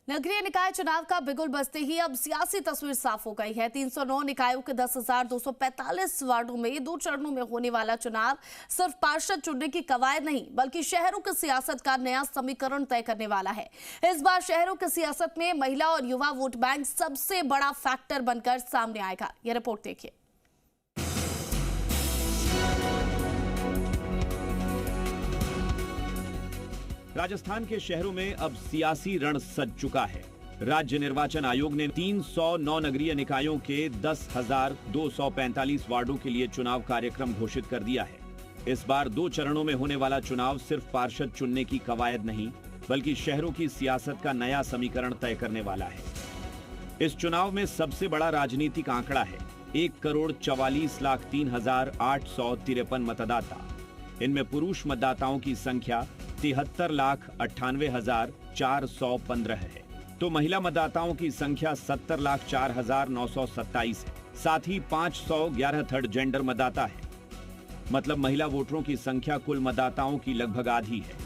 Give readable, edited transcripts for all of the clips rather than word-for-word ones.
नगरीय निकाय चुनाव का बिगुल बजते ही अब सियासी तस्वीर साफ हो गई है। 309 निकायों के 10,245 वार्डों में 2 चरणों में होने वाला चुनाव सिर्फ पार्षद चुनने की कवायद नहीं, बल्कि शहरों की सियासत का नया समीकरण तय करने वाला है। इस बार शहरों की सियासत में महिला और युवा वोट बैंक सबसे बड़ा फैक्टर बनकर सामने आएगा। यह रिपोर्ट देखिए। राजस्थान के शहरों में अब सियासी रण सज चुका है। राज्य निर्वाचन आयोग ने 309 नगरीय निकायों के 10,245 वार्डों के लिए चुनाव कार्यक्रम घोषित कर दिया है। इस बार 2 चरणों में होने वाला चुनाव सिर्फ पार्षद चुनने की कवायद नहीं, बल्कि शहरों की सियासत का नया समीकरण तय करने वाला है। इस चुनाव में सबसे बड़ा राजनीतिक आंकड़ा है 1,44,03,853 मतदाता। इनमें पुरुष मतदाताओं की संख्या 73,98,415 है, तो महिला मतदाताओं की संख्या 70,04,927 है। साथ ही 511 थर्ड जेंडर मतदाता है, मतलब महिला वोटरों की संख्या कुल मतदाताओं की लगभग आधी है।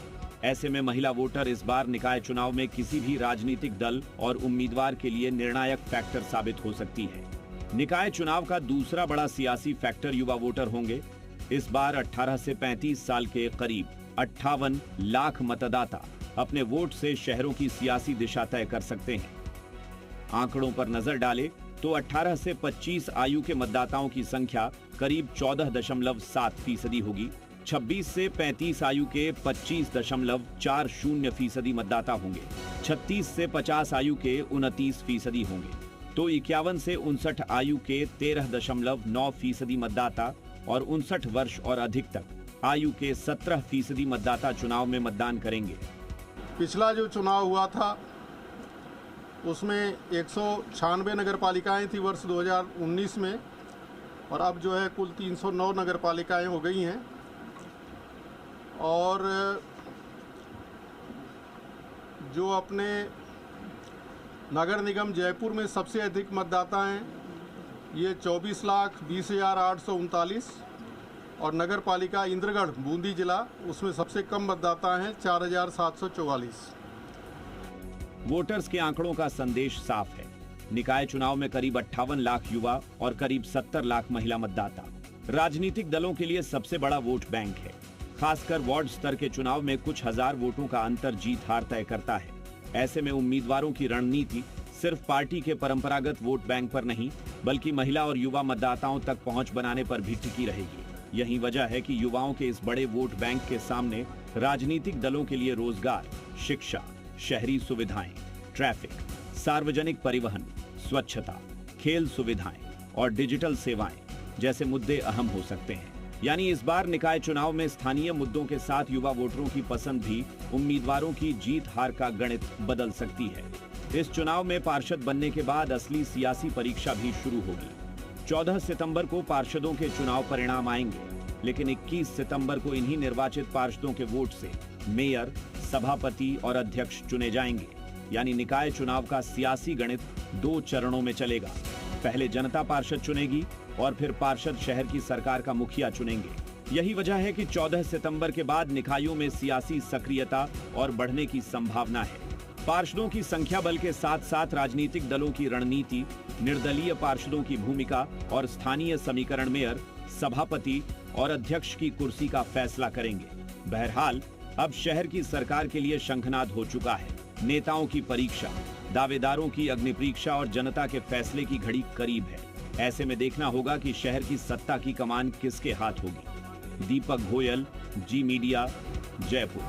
ऐसे में महिला वोटर इस बार निकाय चुनाव में किसी भी राजनीतिक दल और उम्मीदवार के लिए निर्णायक फैक्टर साबित हो सकती है। निकाय चुनाव का दूसरा बड़ा सियासी फैक्टर युवा वोटर होंगे। इस बार 18 से 35 साल के करीब 58 लाख मतदाता अपने वोट से शहरों की सियासी दिशा तय कर सकते हैं। आंकड़ों पर नजर डालें तो 18 से 25 आयु के मतदाताओं की संख्या करीब 14.7% होगी। 26 से 35 आयु के 25.40% मतदाता होंगे। 36 से 50 आयु के 29% होंगे, तो 51 से 59 आयु के 13.9% मतदाता और 59 वर्ष और अधिक तक आयु के 17% मतदाता चुनाव में मतदान करेंगे। पिछला जो चुनाव हुआ था उसमें 196 नगर पालिकाएँ थी वर्ष 2019 में, और अब जो है कुल 309 नगर पालिकाएँ हो गई हैं। और जो अपने नगर निगम जयपुर में सबसे अधिक मतदाता हैं ये 24,20,839, और नगर पालिका इंद्रगढ़ बूंदी जिला उसमें सबसे कम मतदाता हैं 4,744। वोटर्स के आंकड़ों का संदेश साफ है। निकाय चुनाव में करीब 58 लाख युवा और करीब 70 लाख महिला मतदाता राजनीतिक दलों के लिए सबसे बड़ा वोट बैंक है। खासकर वार्ड स्तर के चुनाव में कुछ हजार वोटों का अंतर जीत हार तय करता है। ऐसे में उम्मीदवारों की रणनीति सिर्फ पार्टी के परंपरागत वोट बैंक पर नहीं, बल्कि महिला और युवा मतदाताओं तक पहुंच बनाने पर भी टिकी रहेगी। यही वजह है कि युवाओं के इस बड़े वोट बैंक के सामने राजनीतिक दलों के लिए रोजगार, शिक्षा, शहरी सुविधाएं, ट्रैफिक, सार्वजनिक परिवहन, स्वच्छता, खेल सुविधाएं और डिजिटल सेवाएं जैसे मुद्दे अहम हो सकते हैं। यानी इस बार निकाय चुनाव में स्थानीय मुद्दों के साथ युवा वोटरों की पसंद भी उम्मीदवारों की जीत हार का गणित बदल सकती है। इस चुनाव में पार्षद बनने के बाद असली सियासी परीक्षा भी शुरू होगी। 14 सितंबर को पार्षदों के चुनाव परिणाम आएंगे, लेकिन 21 सितंबर को इन्हीं निर्वाचित पार्षदों के वोट से मेयर, सभापति और अध्यक्ष चुने जाएंगे। यानी निकाय चुनाव का सियासी गणित 2 चरणों में चलेगा। पहले जनता पार्षद चुनेगी और फिर पार्षद शहर की सरकार का मुखिया चुनेंगे। यही वजह है कि 14 सितंबर के बाद निकायों में सियासी सक्रियता और बढ़ने की संभावना है। पार्षदों की संख्या बल के साथ साथ राजनीतिक दलों की रणनीति, निर्दलीय पार्षदों की भूमिका और स्थानीय समीकरण मेयर, सभापति और अध्यक्ष की कुर्सी का फैसला करेंगे। बहरहाल अब शहर की सरकार के लिए शंखनाद हो चुका है। नेताओं की परीक्षा, दावेदारों की अग्नि परीक्षा और जनता के फैसले की घड़ी करीब है। ऐसे में देखना होगा कि शहर की सत्ता की कमान किसके हाथ होगी। दीपक गोयल, जी मीडिया, जयपुर।